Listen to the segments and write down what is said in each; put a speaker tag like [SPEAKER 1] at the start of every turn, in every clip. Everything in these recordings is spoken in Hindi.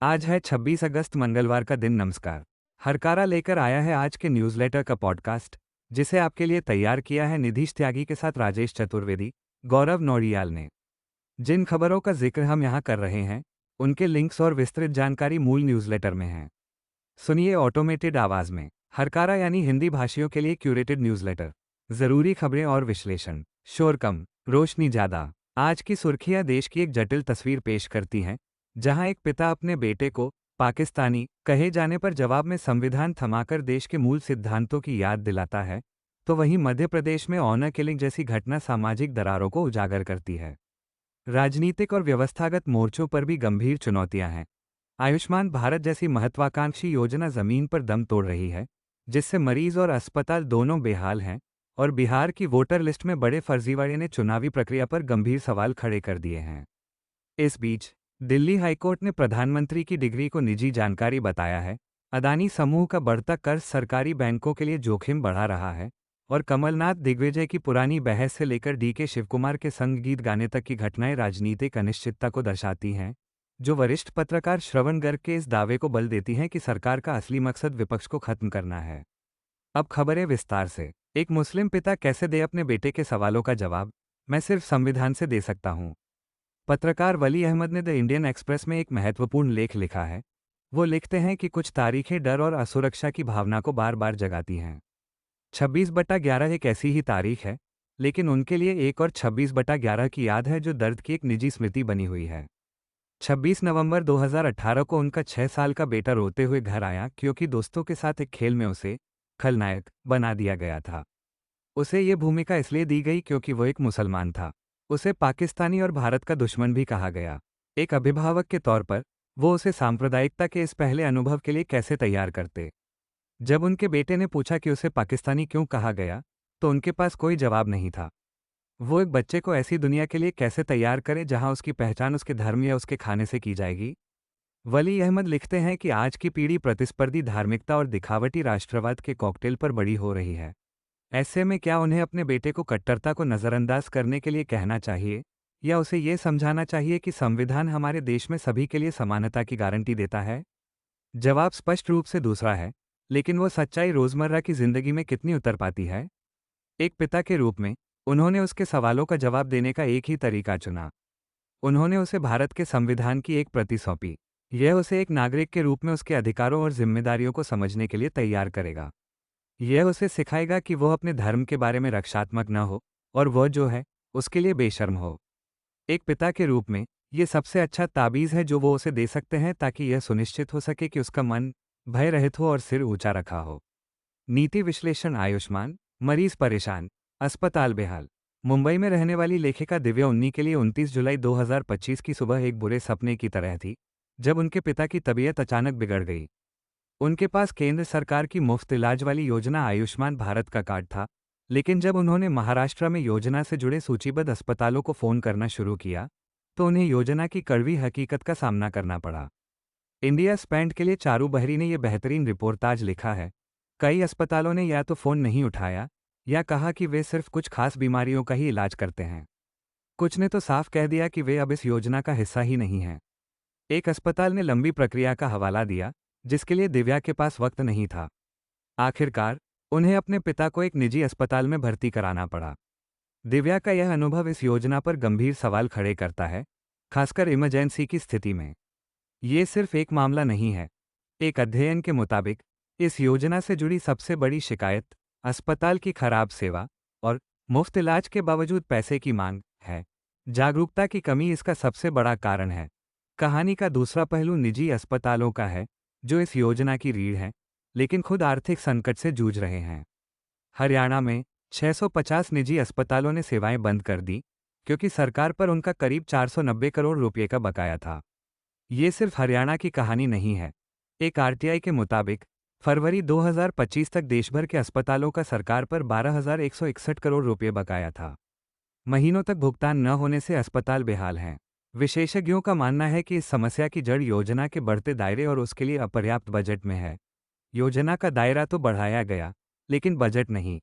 [SPEAKER 1] आज है 26 अगस्त मंगलवार का दिन। नमस्कार। हरकारा लेकर आया है आज के न्यूज़लेटर का पॉडकास्ट, जिसे आपके लिए तैयार किया है निधीश त्यागी के साथ राजेश चतुर्वेदी, गौरव नौडियाल ने। जिन खबरों का जिक्र हम यहाँ कर रहे हैं, उनके लिंक्स और विस्तृत जानकारी मूल न्यूज़लेटर में है। सुनिए ऑटोमेटेड आवाज़ में। हरकारा यानी हिंदी भाषियों के लिए क्यूरेटेड न्यूज़लेटर। ज़रूरी खबरें और विश्लेषण। शोर कम, रोशनी ज़्यादा। आज की सुर्खियां देश की एक जटिल तस्वीर पेश करती हैं, जहां एक पिता अपने बेटे को पाकिस्तानी कहे जाने पर जवाब में संविधान थमाकर देश के मूल सिद्धांतों की याद दिलाता है, तो वहीं मध्य प्रदेश में ऑनर किलिंग जैसी घटना सामाजिक दरारों को उजागर करती है। राजनीतिक और व्यवस्थागत मोर्चों पर भी गंभीर चुनौतियां हैं। आयुष्मान भारत जैसी महत्वाकांक्षी योजना जमीन पर दम तोड़ रही है, जिससे मरीज और अस्पताल दोनों बेहाल हैं, और बिहार की वोटर लिस्ट में बड़े फर्जीवाड़े ने चुनावी प्रक्रिया पर गंभीर सवाल खड़े कर दिए हैं। इस बीच दिल्ली हाईकोर्ट ने प्रधानमंत्री की डिग्री को निजी जानकारी बताया है। अदानी समूह का बढ़ता कर्ज सरकारी बैंकों के लिए जोखिम बढ़ा रहा है, और कमलनाथ दिग्विजय की पुरानी बहस से लेकर डीके शिवकुमार के संग गीत गाने तक की घटनाएं राजनीतिक अनिश्चितता को दर्शाती हैं, जो वरिष्ठ पत्रकार श्रवण गर्ग के इस दावे को बल देती हैं कि सरकार का असली मकसद विपक्ष को खत्म करना है। अब खबरें विस्तार से। एक मुस्लिम पिता कैसे दे अपने बेटे के सवालों का जवाब? मैं सिर्फ संविधान से दे सकता हूं। पत्रकार वली अहमद ने द इंडियन एक्सप्रेस में एक महत्वपूर्ण लेख लिखा है। वो लिखते हैं कि कुछ तारीखें डर और असुरक्षा की भावना को बार बार जगाती हैं। 26/11 एक ऐसी ही तारीख है, लेकिन उनके लिए एक और 26/11 की याद है जो दर्द की एक निजी स्मृति बनी हुई है। 26 नवंबर 2018 को उनका 6 साल का बेटा रोते हुए घर आया क्योंकि दोस्तों के साथ एक खेल में उसे खलनायक बना दिया गया था। उसे ये भूमिका इसलिए दी गई क्योंकि वो एक मुसलमान था। उसे पाकिस्तानी और भारत का दुश्मन भी कहा गया। एक अभिभावक के तौर पर वो उसे सांप्रदायिकता के इस पहले अनुभव के लिए कैसे तैयार करते। जब उनके बेटे ने पूछा कि उसे पाकिस्तानी क्यों कहा गया, तो उनके पास कोई जवाब नहीं था। वो एक बच्चे को ऐसी दुनिया के लिए कैसे तैयार करे जहां उसकी पहचान उसके धर्म या उसके खाने से की जाएगी। वली अहमद लिखते हैं कि आज की पीढ़ी प्रतिस्पर्धी धार्मिकता और दिखावटी राष्ट्रवाद के कॉकटेल पर बड़ी हो रही है। ऐसे में क्या उन्हें अपने बेटे को कट्टरता को नज़रअंदाज करने के लिए कहना चाहिए, या उसे ये समझाना चाहिए कि संविधान हमारे देश में सभी के लिए समानता की गारंटी देता है? जवाब स्पष्ट रूप से दूसरा है, लेकिन वो सच्चाई रोज़मर्रा की जिंदगी में कितनी उतर पाती है? एक पिता के रूप में उन्होंने उसके सवालों का जवाब देने का एक ही तरीका चुना। उन्होंने उसे भारत के संविधान की एक प्रति सौंपी। यह उसे एक नागरिक के रूप में उसके अधिकारों और जिम्मेदारियों को समझने के लिए तैयार करेगा। यह उसे सिखाएगा कि वह अपने धर्म के बारे में रक्षात्मक न हो, और वह जो है उसके लिए बेशर्म हो। एक पिता के रूप में यह सबसे अच्छा ताबीज़ है जो वो उसे दे सकते हैं, ताकि यह सुनिश्चित हो सके कि उसका मन भय रहित हो और सिर ऊंचा रखा हो। नीति विश्लेषण। आयुष्मान मरीज परेशान, अस्पताल बेहाल। मुंबई में रहने वाली लेखिका दिव्या उन्नी के लिए 29 जुलाई 2025 की सुबह एक बुरे सपने की तरह थी, जब उनके पिता की तबीयत अचानक बिगड़ गई। उनके पास केंद्र सरकार की मुफ्त इलाज वाली योजना आयुष्मान भारत का कार्ड था, लेकिन जब उन्होंने महाराष्ट्र में योजना से जुड़े सूचीबद्ध अस्पतालों को फ़ोन करना शुरू किया, तो उन्हें योजना की कड़वी हकीकत का सामना करना पड़ा। इंडिया स्पैंड के लिए चारू बहरी ने यह बेहतरीन रिपोर्टाज लिखा है। कई अस्पतालों ने या तो फ़ोन नहीं उठाया, या कहा कि वे सिर्फ कुछ खास बीमारियों का ही इलाज करते हैं। कुछ ने तो साफ कह दिया कि वे अब इस योजना का हिस्सा ही नहीं हैं। एक अस्पताल ने लंबी प्रक्रिया का हवाला दिया, जिसके लिए दिव्या के पास वक्त नहीं था। आखिरकार उन्हें अपने पिता को एक निजी अस्पताल में भर्ती कराना पड़ा। दिव्या का यह अनुभव इस योजना पर गंभीर सवाल खड़े करता है, खासकर इमरजेंसी की स्थिति में। ये सिर्फ एक मामला नहीं है। एक अध्ययन के मुताबिक इस योजना से जुड़ी सबसे बड़ी शिकायत अस्पताल की खराब सेवा और मुफ्त इलाज के बावजूद पैसे की मांग है। जागरूकता की कमी इसका सबसे बड़ा कारण है। कहानी का दूसरा पहलू निजी अस्पतालों का है, जो इस योजना की रीढ़ हैं, लेकिन खुद आर्थिक संकट से जूझ रहे हैं। हरियाणा में 650 निजी अस्पतालों ने सेवाएं बंद कर दी, क्योंकि सरकार पर उनका करीब 490 करोड़ रुपए का बकाया था। ये सिर्फ हरियाणा की कहानी नहीं है। एक आरटीआई के मुताबिक फरवरी 2025 तक देशभर के अस्पतालों का सरकार पर 12,161 करोड़ रुपए बकाया था। महीनों तक भुगतान न होने से अस्पताल बेहाल हैं। विशेषज्ञों का मानना है कि इस समस्या की जड़ योजना के बढ़ते दायरे और उसके लिए अपर्याप्त बजट में है। योजना का दायरा तो बढ़ाया गया, लेकिन बजट नहीं।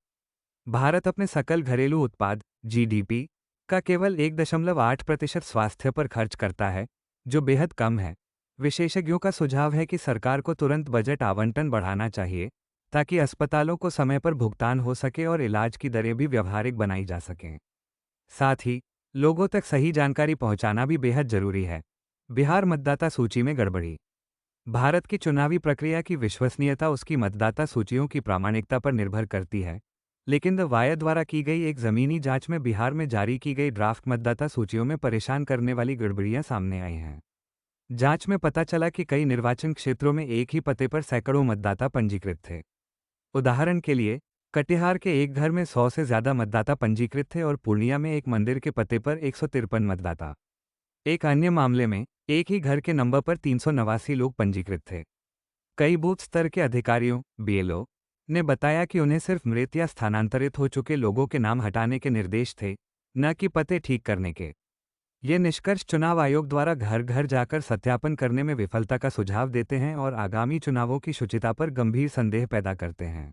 [SPEAKER 1] भारत अपने सकल घरेलू उत्पाद जीडीपी का केवल 1.8% स्वास्थ्य पर खर्च करता है, जो बेहद कम है। विशेषज्ञों का सुझाव है कि सरकार को तुरंत बजट आवंटन बढ़ाना चाहिए, ताकि अस्पतालों को समय पर भुगतान हो सके और इलाज की दरें भी व्यवहारिक बनाई जा सकें। साथ ही लोगों तक सही जानकारी पहुंचाना भी बेहद जरूरी है। बिहार मतदाता सूची में गड़बड़ी। भारत की चुनावी प्रक्रिया की विश्वसनीयता उसकी मतदाता सूचियों की प्रामाणिकता पर निर्भर करती है। लेकिन द वायर द्वारा की गई एक जमीनी जांच में बिहार में जारी की गई ड्राफ्ट मतदाता सूचियों में परेशान करने वाली गड़बड़ियां सामने आई हैं। जांच में पता चला कि कई निर्वाचन क्षेत्रों में एक ही पते पर सैकड़ों मतदाता पंजीकृत थे। उदाहरण के लिए, कटिहार के एक घर में 100 से ज्यादा मतदाता पंजीकृत थे और पूर्णिया में एक मंदिर के पते पर 153 मतदाता। एक अन्य मामले में एक ही घर के नंबर पर 389 लोग पंजीकृत थे। कई बूथ स्तर के अधिकारियों बीएलओ ने बताया कि उन्हें सिर्फ मृत या स्थानांतरित हो चुके लोगों के नाम हटाने के निर्देश थे, न कि पते ठीक करने के। ये निष्कर्ष चुनाव आयोग द्वारा घर घर जाकर सत्यापन करने में विफलता का सुझाव देते हैं और आगामी चुनावों की शुचिता पर गंभीर संदेह पैदा करते हैं।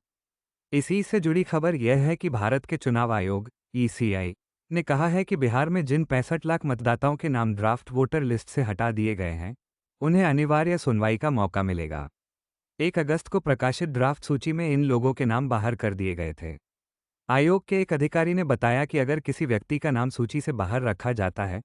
[SPEAKER 1] इसी से जुड़ी खबर यह है कि भारत के चुनाव आयोग ईसीआई ने कहा है कि बिहार में जिन 65 लाख मतदाताओं के नाम ड्राफ्ट वोटर लिस्ट से हटा दिए गए हैं, उन्हें अनिवार्य सुनवाई का मौका मिलेगा। 1 अगस्त को प्रकाशित ड्राफ्ट सूची में इन लोगों के नाम बाहर कर दिए गए थे। आयोग के एक अधिकारी ने बताया कि अगर किसी व्यक्ति का नाम सूची से बाहर रखा जाता है,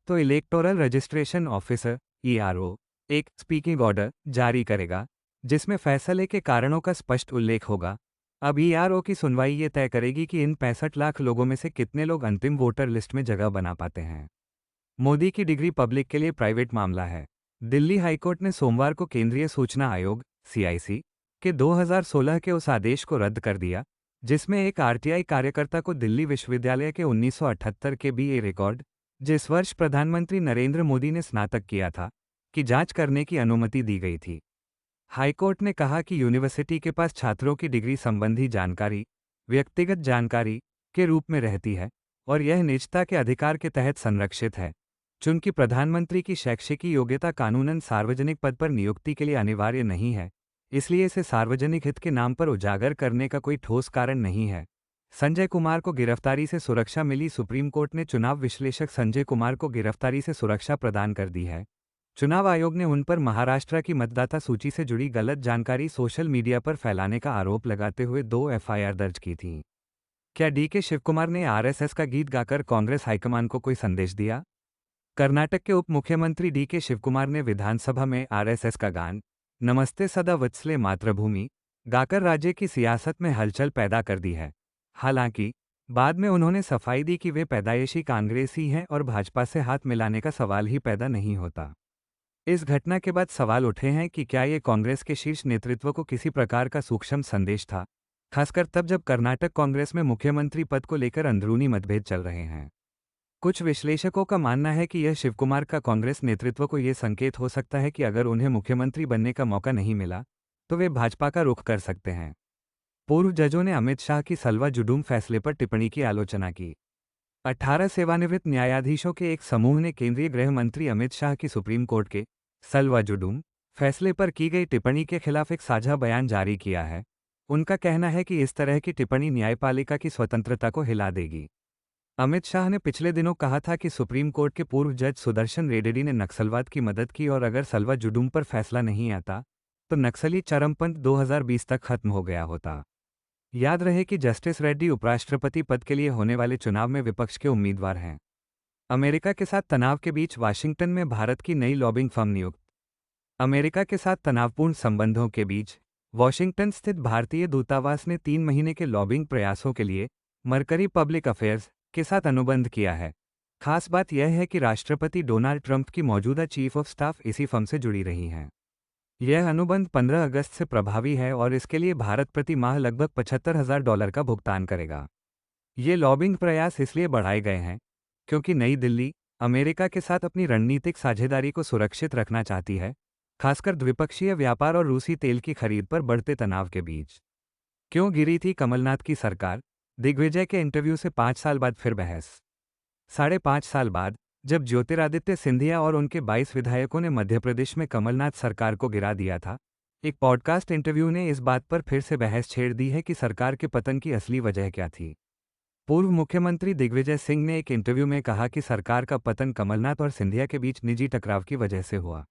[SPEAKER 1] तो इलेक्टोरल रजिस्ट्रेशन ऑफिसर ईआरओ एक स्पीकिंग ऑर्डर जारी करेगा, जिसमें फैसले के कारणों का स्पष्ट उल्लेख होगा। अब ईआरओ की सुनवाई ये तय करेगी कि इन 65 लाख लोगों में से कितने लोग अंतिम वोटर लिस्ट में जगह बना पाते हैं। मोदी की डिग्री पब्लिक के लिए प्राइवेट मामला है। दिल्ली हाईकोर्ट ने सोमवार को केंद्रीय सूचना आयोग सीआईसी के 2016 के उस आदेश को रद्द कर दिया, जिसमें एक आरटीआई कार्यकर्ता को दिल्ली विश्वविद्यालय के 1978 के बीए रिकॉर्ड, जिस वर्ष प्रधानमंत्री नरेंद्र मोदी ने स्नातक किया था, की जांच करने की अनुमति दी गई थी। हाईकोर्ट ने कहा कि यूनिवर्सिटी के पास छात्रों की डिग्री संबंधी जानकारी व्यक्तिगत जानकारी के रूप में रहती है और यह निजता के अधिकार के तहत संरक्षित है। चूंकि प्रधानमंत्री की शैक्षिक योग्यता कानूनन सार्वजनिक पद पर नियुक्ति के लिए अनिवार्य नहीं है, इसलिए इसे सार्वजनिक हित के नाम पर उजागर करने का कोई ठोस कारण नहीं है। संजय कुमार को गिरफ्तारी से सुरक्षा मिली। सुप्रीम कोर्ट ने चुनाव विश्लेषक संजय कुमार को गिरफ्तारी से सुरक्षा प्रदान कर दी है। चुनाव आयोग ने उन पर महाराष्ट्र की मतदाता सूची से जुड़ी गलत जानकारी सोशल मीडिया पर फैलाने का आरोप लगाते हुए 2 एफआईआर दर्ज की थी। क्या डीके शिवकुमार ने आरएसएस का गीत गाकर कांग्रेस हाईकमान को कोई संदेश दिया? कर्नाटक के उप मुख्यमंत्री डीके शिवकुमार ने विधानसभा में आरएसएस का गान नमस्ते सदा वत्सले मातृभूमि गाकर राज्य की सियासत में हलचल पैदा कर दी है। हालांकि बाद में उन्होंने सफाई दी कि वे पैदाइशी कांग्रेसी हैं और भाजपा से हाथ मिलाने का सवाल ही पैदा नहीं होता। इस घटना के बाद सवाल उठे हैं कि क्या ये कांग्रेस के शीर्ष नेतृत्व को किसी प्रकार का सूक्ष्म संदेश था, खासकर तब जब कर्नाटक कांग्रेस में मुख्यमंत्री पद को लेकर अंदरूनी मतभेद चल रहे हैं। कुछ विश्लेषकों का मानना है कि यह शिवकुमार का कांग्रेस नेतृत्व को यह संकेत हो सकता है कि अगर उन्हें मुख्यमंत्री बनने का मौका नहीं मिला, तो वे भाजपा का रुख कर सकते हैं। पूर्व जजों ने अमित शाह की सलवा जुडूम फैसले पर टिप्पणी की आलोचना की। 18 सेवानिवृत्त न्यायाधीशों के एक समूह ने केंद्रीय गृह मंत्री अमित शाह की सुप्रीम कोर्ट के सलवा जुडूम फैसले पर की गई टिप्पणी के खिलाफ एक साझा बयान जारी किया है। उनका कहना है कि इस तरह की टिप्पणी न्यायपालिका की स्वतंत्रता को हिला देगी। अमित शाह ने पिछले दिनों कहा था कि सुप्रीम कोर्ट के पूर्व जज सुदर्शन रेड्डी ने नक्सलवाद की मदद की और अगर सलवा जुडूम पर फैसला नहीं आता, तो नक्सली चरमपंथ 2020 तक खत्म हो गया होता। याद रहे कि जस्टिस रेड्डी उपराष्ट्रपति पद के लिए होने वाले चुनाव में विपक्ष के उम्मीदवार हैं। अमेरिका के साथ तनाव के बीच वाशिंगटन में भारत की नई लॉबिंग फर्म नियुक्त। अमेरिका के साथ तनावपूर्ण संबंधों के बीच वॉशिंगटन स्थित भारतीय दूतावास ने 3 महीने के लॉबिंग प्रयासों के लिए मरकरी पब्लिक अफेयर्स के साथ अनुबंध किया है। खास बात यह है कि राष्ट्रपति डोनाल्ड ट्रंप की मौजूदा चीफ ऑफ स्टाफ इसी फर्म से जुड़ी रही हैं। यह अनुबंध 15 अगस्त से प्रभावी है और इसके लिए भारत प्रति माह लगभग $75,000 का भुगतान करेगा। ये लॉबिंग प्रयास इसलिए बढ़ाए गए हैं क्योंकि नई दिल्ली अमेरिका के साथ अपनी रणनीतिक साझेदारी को सुरक्षित रखना चाहती है, खासकर द्विपक्षीय व्यापार और रूसी तेल की खरीद पर बढ़ते तनाव के बीच। क्यों गिरी थी कमलनाथ की सरकार? दिग्विजय के इंटरव्यू से 5 साल बाद फिर बहस। 5.5 साल बाद जब ज्योतिरादित्य सिंधिया और उनके 22 विधायकों ने मध्य प्रदेश में कमलनाथ सरकार को गिरा दिया था, एक पॉडकास्ट इंटरव्यू ने इस बात पर फिर से बहस छेड़ दी है कि सरकार के पतन की असली वजह क्या थी। पूर्व मुख्यमंत्री दिग्विजय सिंह ने एक इंटरव्यू में कहा कि सरकार का पतन कमलनाथ और सिंधिया के बीच निजी टकराव की वजह से हुआ।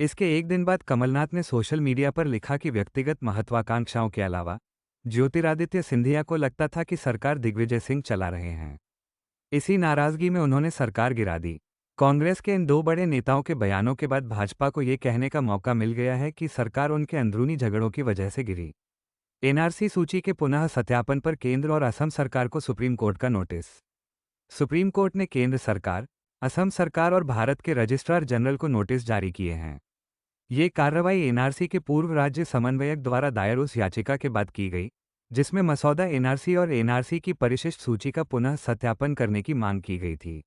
[SPEAKER 1] इसके एक दिन बाद कमलनाथ ने सोशल मीडिया पर लिखा कि व्यक्तिगत महत्वाकांक्षाओं के अलावा ज्योतिरादित्य सिंधिया को लगता था कि सरकार दिग्विजय सिंह चला रहे हैं। इसी नाराजगी में उन्होंने सरकार गिरा दी। कांग्रेस के इन दो बड़े नेताओं के बयानों के बाद भाजपा को ये कहने का मौका मिल गया है कि सरकार उनके अंदरूनी झगड़ों की वजह से गिरी। एनआरसी सूची के पुनः सत्यापन पर केंद्र और असम सरकार को सुप्रीम कोर्ट का नोटिस। सुप्रीम कोर्ट ने केंद्र सरकार, असम सरकार और भारत के रजिस्ट्रार जनरल को नोटिस जारी किए हैं। ये कार्रवाई एनआरसी के पूर्व राज्य समन्वयक द्वारा दायर उस याचिका के बाद की गई जिसमें मसौदा एनआरसी और एनआरसी की परिशिष्ट सूची का पुनः सत्यापन करने की मांग की गई थी।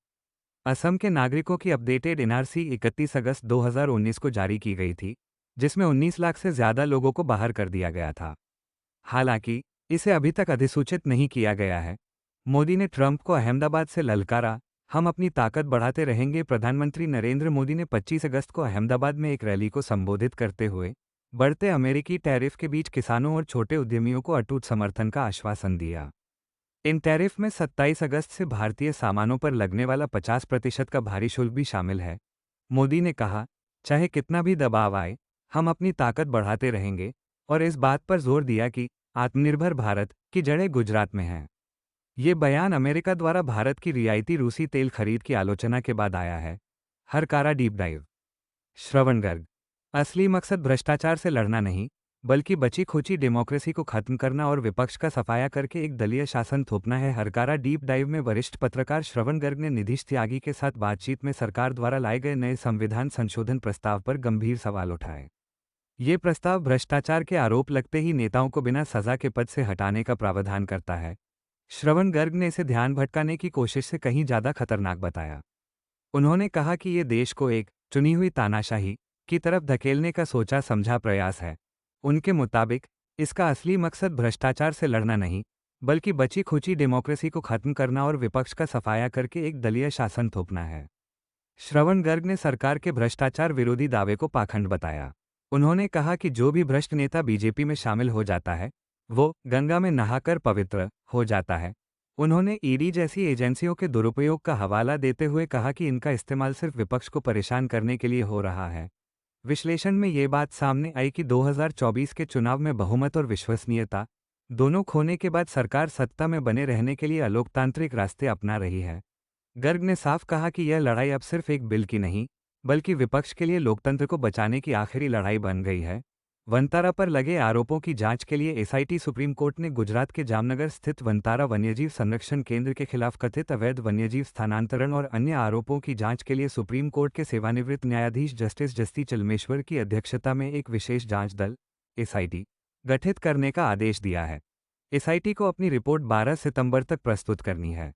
[SPEAKER 1] असम के नागरिकों की अपडेटेड एनआरसी 31 अगस्त 2019 को जारी की गई थी, जिसमें 19 लाख से ज्यादा लोगों को बाहर कर दिया गया था। हालांकि इसे अभी तक अधिसूचित नहीं किया गया है। मोदी ने ट्रंप को अहमदाबाद से ललकारा, हम अपनी ताकत बढ़ाते रहेंगे। प्रधानमंत्री नरेंद्र मोदी ने 25 अगस्त को अहमदाबाद में एक रैली को संबोधित करते हुए बढ़ते अमेरिकी टैरिफ के बीच किसानों और छोटे उद्यमियों को अटूट समर्थन का आश्वासन दिया। इन टैरिफ में 27 अगस्त से भारतीय सामानों पर लगने वाला 50% का भारी शुल्क भी शामिल है। मोदी ने कहा, चाहे कितना भी दबाव आए, हम अपनी ताकत बढ़ाते रहेंगे, और इस बात पर जोर दिया कि आत्मनिर्भर भारत की जड़ें गुजरात में हैं। ये बयान अमेरिका द्वारा भारत की रियायती रूसी तेल खरीद की आलोचना के बाद आया है। Hurkaru deep dive. श्रवण गर्ग। असली मकसद भ्रष्टाचार से लड़ना नहीं, बल्कि बची खुची डेमोक्रेसी को खत्म करना और विपक्ष का सफाया करके एक दलीय शासन थोपना है। हरकारा डीप डाइव में वरिष्ठ पत्रकार श्रवण गर्ग ने नीतीश त्यागी के साथ बातचीत में सरकार द्वारा लाए गए नए संविधान संशोधन प्रस्ताव पर गंभीर सवाल उठाए। ये प्रस्ताव भ्रष्टाचार के आरोप लगते ही नेताओं को बिना सजा के पद से हटाने का प्रावधान करता है। श्रवण गर्ग ने इसे ध्यान भटकाने की कोशिश से कहीं ज्यादा खतरनाक बताया। उन्होंने कहा कि ये देश को एक चुनी हुई तानाशाही की तरफ धकेलने का सोचा समझा प्रयास है। उनके मुताबिक इसका असली मकसद भ्रष्टाचार से लड़ना नहीं, बल्कि बची खुची डेमोक्रेसी को खत्म करना और विपक्ष का सफाया करके एक दलीय शासन थोपना है। श्रवण गर्ग ने सरकार के भ्रष्टाचार विरोधी दावे को पाखंड बताया। उन्होंने कहा कि जो भी भ्रष्ट नेता बीजेपी में शामिल हो जाता है, वो गंगा में नहाकर पवित्र हो जाता है। उन्होंने ईडी जैसी एजेंसियों के दुरुपयोग का हवाला देते हुए कहा कि इनका इस्तेमाल सिर्फ विपक्ष को परेशान करने के लिए हो रहा है। विश्लेषण में ये बात सामने आई कि 2024 के चुनाव में बहुमत और विश्वसनीयता दोनों खोने के बाद सरकार सत्ता में बने रहने के लिए अलोकतांत्रिक रास्ते अपना रही है। गर्ग ने साफ कहा कि यह लड़ाई अब सिर्फ एक बिल की नहीं, बल्कि विपक्ष के लिए लोकतंत्र को बचाने की आखिरी लड़ाई बन गई है। वनतारा पर लगे आरोपों की जांच के लिए एसआईटी सुप्रीम कोर्ट ने गुजरात के जामनगर स्थित वनतारा वन्यजीव संरक्षण केंद्र के खिलाफ कथित अवैध वन्यजीव स्थानांतरण और अन्य आरोपों की जांच के लिए सुप्रीम कोर्ट के सेवानिवृत्त न्यायाधीश जस्टिस जस्ती चलमेश्वर की अध्यक्षता में एक विशेष जांच दल एसआईटी गठित करने का आदेश दिया है। एसआईटी को अपनी रिपोर्ट 12 सितंबर तक प्रस्तुत करनी है।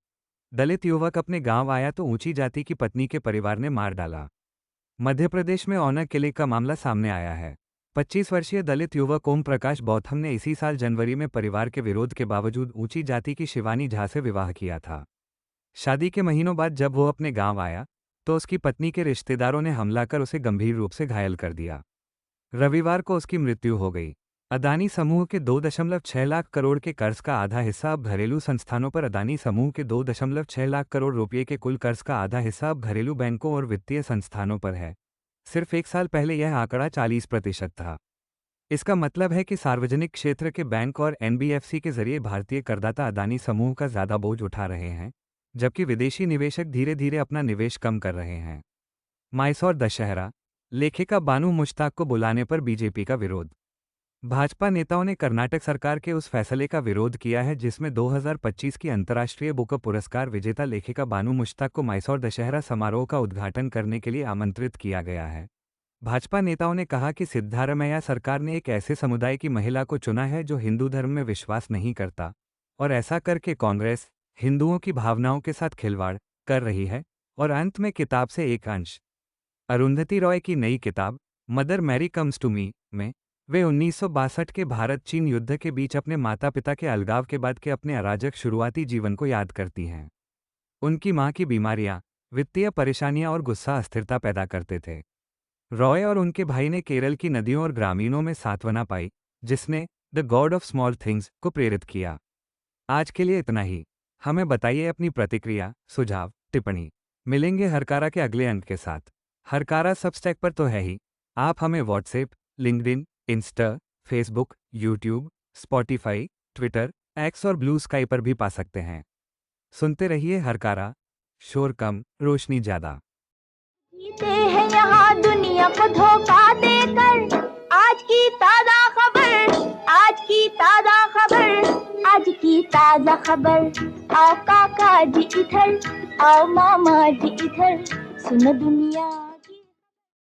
[SPEAKER 1] दलित युवक अपने गांव आया तो ऊंची जाति की पत्नी के परिवार ने मार डाला। मध्य प्रदेश में ऑनर किलिंग का मामला सामने आया है। 25 वर्षीय दलित युवक ओम प्रकाश बौद्धम ने इसी साल जनवरी में परिवार के विरोध के बावजूद ऊंची जाति की शिवानी झा से विवाह किया था। शादी के महीनों बाद जब वो अपने गांव आया तो उसकी पत्नी के रिश्तेदारों ने हमला कर उसे गंभीर रूप से घायल कर दिया। रविवार को उसकी मृत्यु हो गई। अदानी समूह के 2.6 लाख करोड़ के कर्ज का आधा हिस्सा अब घरेलू संस्थानों पर। अदानी समूह के 2.6 लाख करोड़ रुपये के कुल कर्ज का आधा हिस्सा अब घरेलू बैंकों और वित्तीय संस्थानों पर है। सिर्फ एक साल पहले यह आंकड़ा 40% था। इसका मतलब है कि सार्वजनिक क्षेत्र के बैंक और एनबीएफसी के जरिए भारतीय करदाता अदानी समूह का ज्यादा बोझ उठा रहे हैं, जबकि विदेशी निवेशक धीरे धीरे अपना निवेश कम कर रहे हैं। माइसौर दशहरा, लेखिका बानू मुश्ताक को बुलाने पर बीजेपी का विरोध। भाजपा नेताओं ने कर्नाटक सरकार के उस फैसले का विरोध किया है जिसमें 2025 की अंतर्राष्ट्रीय बुक पुरस्कार विजेता लेखिका बानू मुश्ताक को माइसौर दशहरा समारोह का उद्घाटन करने के लिए आमंत्रित किया गया है। भाजपा नेताओं ने कहा कि सिद्धारमैया सरकार ने एक ऐसे समुदाय की महिला को चुना है जो हिंदू धर्म में विश्वास नहीं करता, और ऐसा करके कांग्रेस हिंदुओं की भावनाओं के साथ खिलवाड़ कर रही है। और अंत में किताब से एक अंश। अरुंधति रॉय की नई किताब Mother Mary Comes to Me में वे 1962 के भारत चीन युद्ध के बीच अपने माता पिता के अलगाव के बाद के अपने अराजक शुरुआती जीवन को याद करती हैं। उनकी मां की बीमारियां, वित्तीय परेशानियां और गुस्सा अस्थिरता पैदा करते थे। रॉय और उनके भाई ने केरल की नदियों और ग्रामीणों में सांत्वना पाई, जिसने the God of small things को प्रेरित किया। आज के लिए इतना ही। हमें बताइए अपनी प्रतिक्रिया, सुझाव, टिप्पणी। मिलेंगे हरकारा के अगले अंक के साथ। हरकारा सबस्टैक पर तो है ही, आप हमें WhatsApp, LinkedIn, Insta, Facebook, YouTube, Spotify, Twitter, x और ब्लू स्काई पर भी पा सकते हैं। सुनते रहिए हरकारा, शोर कम, रोशनी ज्यादा।
[SPEAKER 2] जीते हैं यहाँ दुनिया को धोखा देकर। आज की ताजा खबर, आज की ताजा खबर, आज की ताजा खबर। आओ काका जी इधर, आओ मामा जी इधर, सुनो दुनिया।